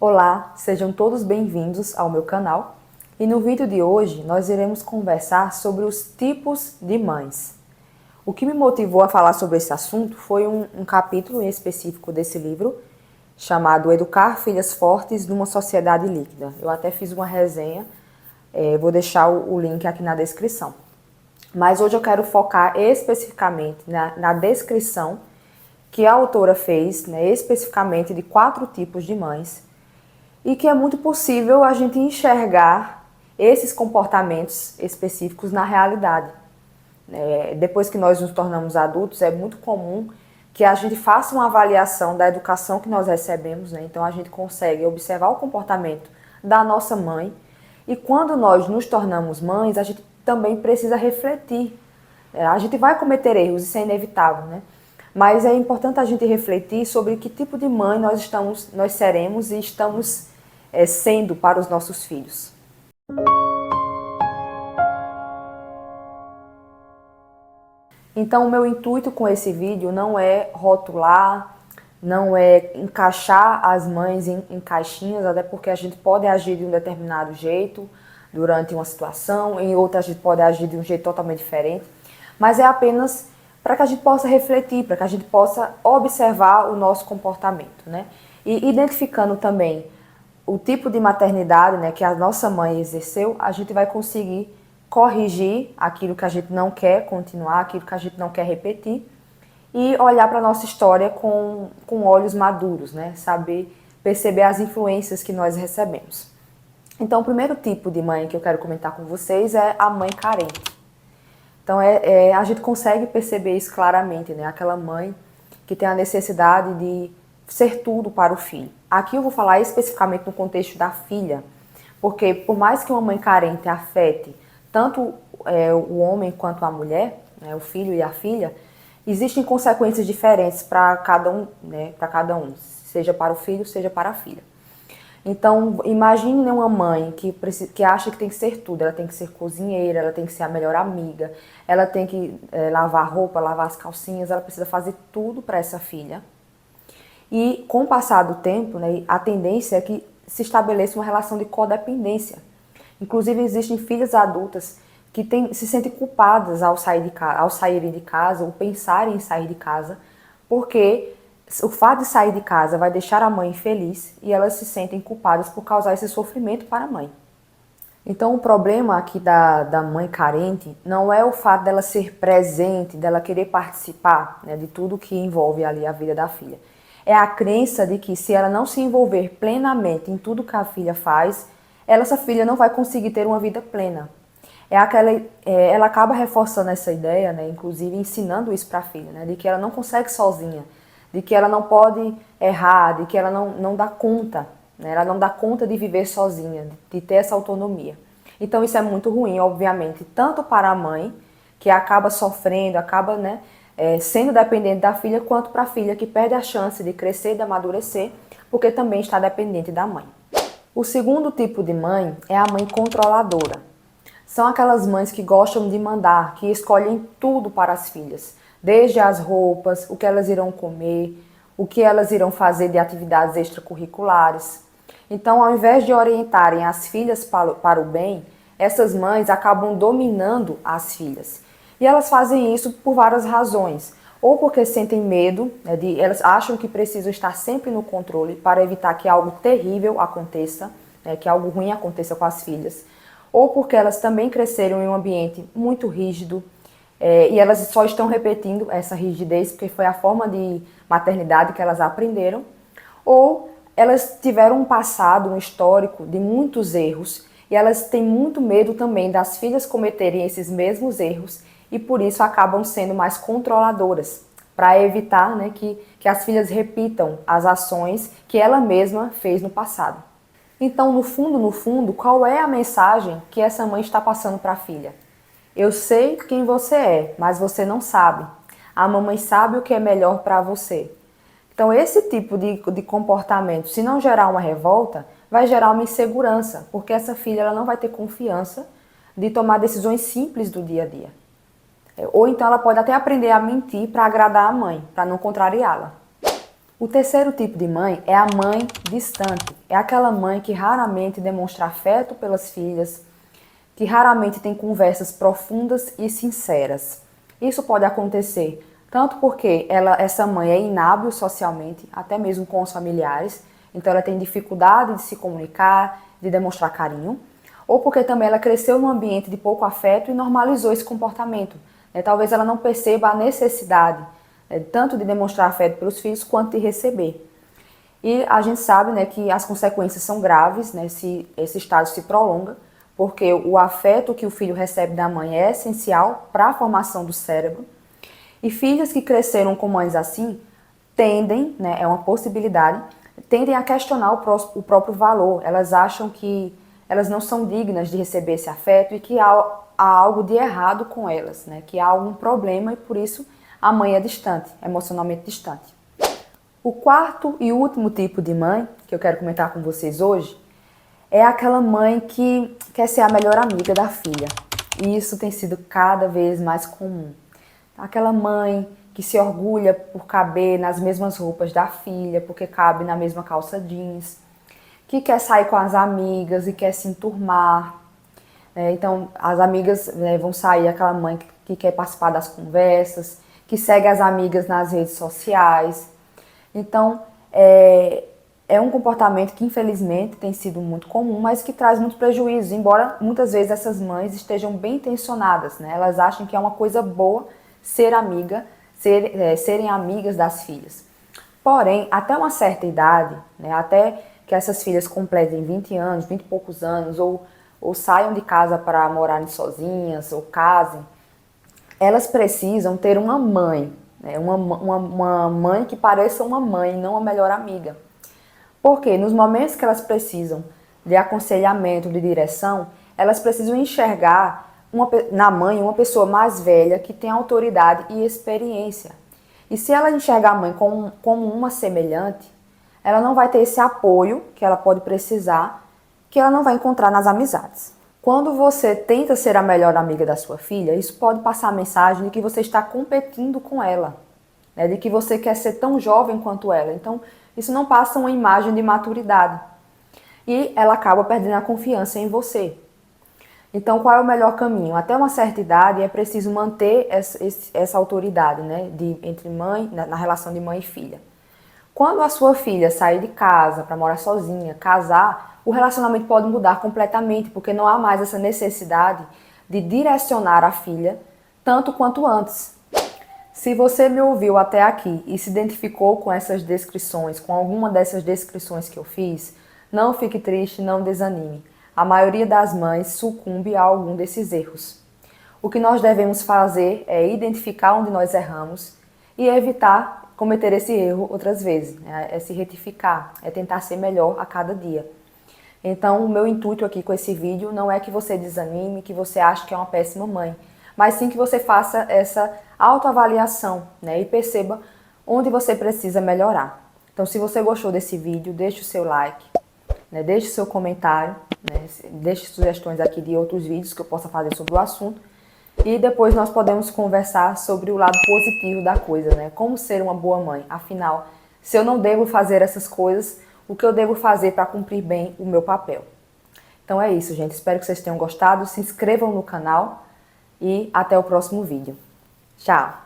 Olá, sejam todos bem-vindos ao meu canal e no vídeo de hoje nós iremos conversar sobre os tipos de mães. O que me motivou a falar sobre esse assunto foi um capítulo em específico desse livro chamado Educar Filhas Fortes numa Sociedade Líquida. Eu até fiz uma resenha, vou deixar o link aqui na descrição. Mas hoje eu quero focar especificamente na descrição que a autora fez, especificamente de 4 tipos de mães, e que é muito possível a gente enxergar esses comportamentos específicos na realidade. Depois que nós nos tornamos adultos, é muito comum que a gente faça uma avaliação da educação que nós recebemos, então a gente consegue observar o comportamento da nossa mãe, e quando nós nos tornamos mães, a gente também precisa refletir. A gente vai cometer erros, isso é inevitável, mas é importante a gente refletir sobre que tipo de mãe nós seremos e estamos sendo para os nossos filhos. Então, o meu intuito com esse vídeo não é rotular, não é encaixar as mães em caixinhas, até porque a gente pode agir de um determinado jeito durante uma situação, em outra a gente pode agir de um jeito totalmente diferente, mas é apenas para que a gente possa refletir, para que a gente possa observar o nosso comportamento, E identificando também o tipo de maternidade, que a nossa mãe exerceu, a gente vai conseguir corrigir aquilo que a gente não quer continuar, aquilo que a gente não quer repetir, e olhar para a nossa história com olhos maduros, saber perceber as influências que nós recebemos. Então, o primeiro tipo de mãe que eu quero comentar com vocês é a mãe carente. Então, a gente consegue perceber isso claramente, aquela mãe que tem a necessidade de ser tudo para o filho. Aqui eu vou falar especificamente no contexto da filha, porque por mais que uma mãe carente afete tanto o homem quanto a mulher, o filho e a filha, existem consequências diferentes para cada um, seja para o filho, seja para a filha. Então, imagine uma mãe que acha que tem que ser tudo. Ela tem que ser cozinheira, ela tem que ser a melhor amiga, ela tem que lavar roupa, lavar as calcinhas, ela precisa fazer tudo para essa filha. E com o passar do tempo, a tendência é que se estabeleça uma relação de codependência. Inclusive, existem filhas adultas que se sentem culpadas ao saírem de casa, ou pensarem em sair de casa, porque o fato de sair de casa vai deixar a mãe infeliz e elas se sentem culpadas por causar esse sofrimento para a mãe. Então, o problema aqui da mãe carente não é o fato dela ser presente, dela querer participar de tudo que envolve ali a vida da filha. É a crença de que se ela não se envolver plenamente em tudo que a filha faz, essa filha não vai conseguir ter uma vida plena. Ela acaba reforçando essa ideia, inclusive ensinando isso para a filha, de que ela não consegue sozinha, de que ela não pode errar, de que ela não dá conta, ela não dá conta de viver sozinha, de ter essa autonomia. Então isso é muito ruim, obviamente, tanto para a mãe, que acaba sofrendo, acaba sendo dependente da filha, quanto para a filha, que perde a chance de crescer, de amadurecer, porque também está dependente da mãe. O segundo tipo de mãe é a mãe controladora. São aquelas mães que gostam de mandar, que escolhem tudo para as filhas, desde as roupas, o que elas irão comer, o que elas irão fazer de atividades extracurriculares. Então, ao invés de orientarem as filhas para o bem, essas mães acabam dominando as filhas. E elas fazem isso por várias razões. Ou porque sentem medo, elas acham que precisam estar sempre no controle para evitar que algo terrível aconteça, que algo ruim aconteça com as filhas. Ou porque elas também cresceram em um ambiente muito rígido, e elas só estão repetindo essa rigidez porque foi a forma de maternidade que elas aprenderam. Ou elas tiveram um passado, um histórico de muitos erros, e elas têm muito medo também das filhas cometerem esses mesmos erros, e por isso acabam sendo mais controladoras, para evitar que as filhas repitam as ações que ela mesma fez no passado. Então, no fundo, qual é a mensagem que essa mãe está passando para a filha? Eu sei quem você é, mas você não sabe. A mamãe sabe o que é melhor para você. Então, esse tipo de comportamento, se não gerar uma revolta, vai gerar uma insegurança, porque essa filha ela não vai ter confiança de tomar decisões simples do dia a dia. Ou então ela pode até aprender a mentir para agradar a mãe, para não contrariá-la. O terceiro tipo de mãe é a mãe distante. É aquela mãe que raramente demonstra afeto pelas filhas, que raramente tem conversas profundas e sinceras. Isso pode acontecer tanto porque essa mãe é inábil socialmente, até mesmo com os familiares, então ela tem dificuldade de se comunicar, de demonstrar carinho, ou porque também ela cresceu num ambiente de pouco afeto e normalizou esse comportamento. Talvez ela não perceba a necessidade tanto de demonstrar afeto pelos filhos quanto de receber. E a gente sabe, né, que as consequências são graves, né, se esse estado se prolonga, porque o afeto que o filho recebe da mãe é essencial para a formação do cérebro. E filhas que cresceram com mães assim tendem, né, é uma possibilidade, tendem a questionar o próprio valor. Elas acham que elas não são dignas de receber esse afeto e que há algo de errado com elas, né, que há algum problema e por isso a mãe é distante, emocionalmente distante. O quarto e último tipo de mãe que eu quero comentar com vocês hoje é aquela mãe que quer ser a melhor amiga da filha. E isso tem sido cada vez mais comum. Aquela mãe que se orgulha por caber nas mesmas roupas da filha, porque cabe na mesma calça jeans, que quer sair com as amigas e quer se enturmar. Então, as amigas vão sair, aquela mãe que quer participar das conversas, que segue as amigas nas redes sociais. Então, é um comportamento que infelizmente tem sido muito comum, mas que traz muitos prejuízos, embora muitas vezes essas mães estejam bem intencionadas, né? Elas acham que é uma coisa boa ser amiga, serem amigas das filhas. Porém, até uma certa idade, né, até que essas filhas completem 20 anos, 20 e poucos anos, ou saiam de casa para morarem sozinhas, ou casem, elas precisam ter uma mãe, né, uma mãe que pareça uma mãe, não a melhor amiga. Porque nos momentos que elas precisam de aconselhamento, de direção, elas precisam enxergar na mãe uma pessoa mais velha que tem autoridade e experiência. E se ela enxergar a mãe como uma semelhante, ela não vai ter esse apoio que ela pode precisar, que ela não vai encontrar nas amizades. Quando você tenta ser a melhor amiga da sua filha, isso pode passar a mensagem de que você está competindo com ela, né? De que você quer ser tão jovem quanto ela. Então, isso não passa uma imagem de maturidade. E ela acaba perdendo a confiança em você. Então, qual é o melhor caminho? Até uma certa idade é preciso manter essa autoridade, né, entre mãe, na relação de mãe e filha. Quando a sua filha sair de casa para morar sozinha, casar, o relacionamento pode mudar completamente, porque não há mais essa necessidade de direcionar a filha tanto quanto antes. Se você me ouviu até aqui e se identificou com essas descrições, com alguma dessas descrições que eu fiz, não fique triste, não desanime. A maioria das mães sucumbe a algum desses erros. O que nós devemos fazer é identificar onde nós erramos e evitar cometer esse erro outras vezes. É se retificar, é tentar ser melhor a cada dia. Então, o meu intuito aqui com esse vídeo não é que você desanime, que você ache que é uma péssima mãe, mas sim que você faça essa autoavaliação, né, e perceba onde você precisa melhorar. Então, se você gostou desse vídeo, deixe o seu like, né, deixe o seu comentário, né, deixe sugestões aqui de outros vídeos que eu possa fazer sobre o assunto. E depois nós podemos conversar sobre o lado positivo da coisa, né? Como ser uma boa mãe. Afinal, se eu não devo fazer essas coisas, o que eu devo fazer para cumprir bem o meu papel? Então é isso, gente. Espero que vocês tenham gostado. Se inscrevam no canal e até o próximo vídeo. Tchau!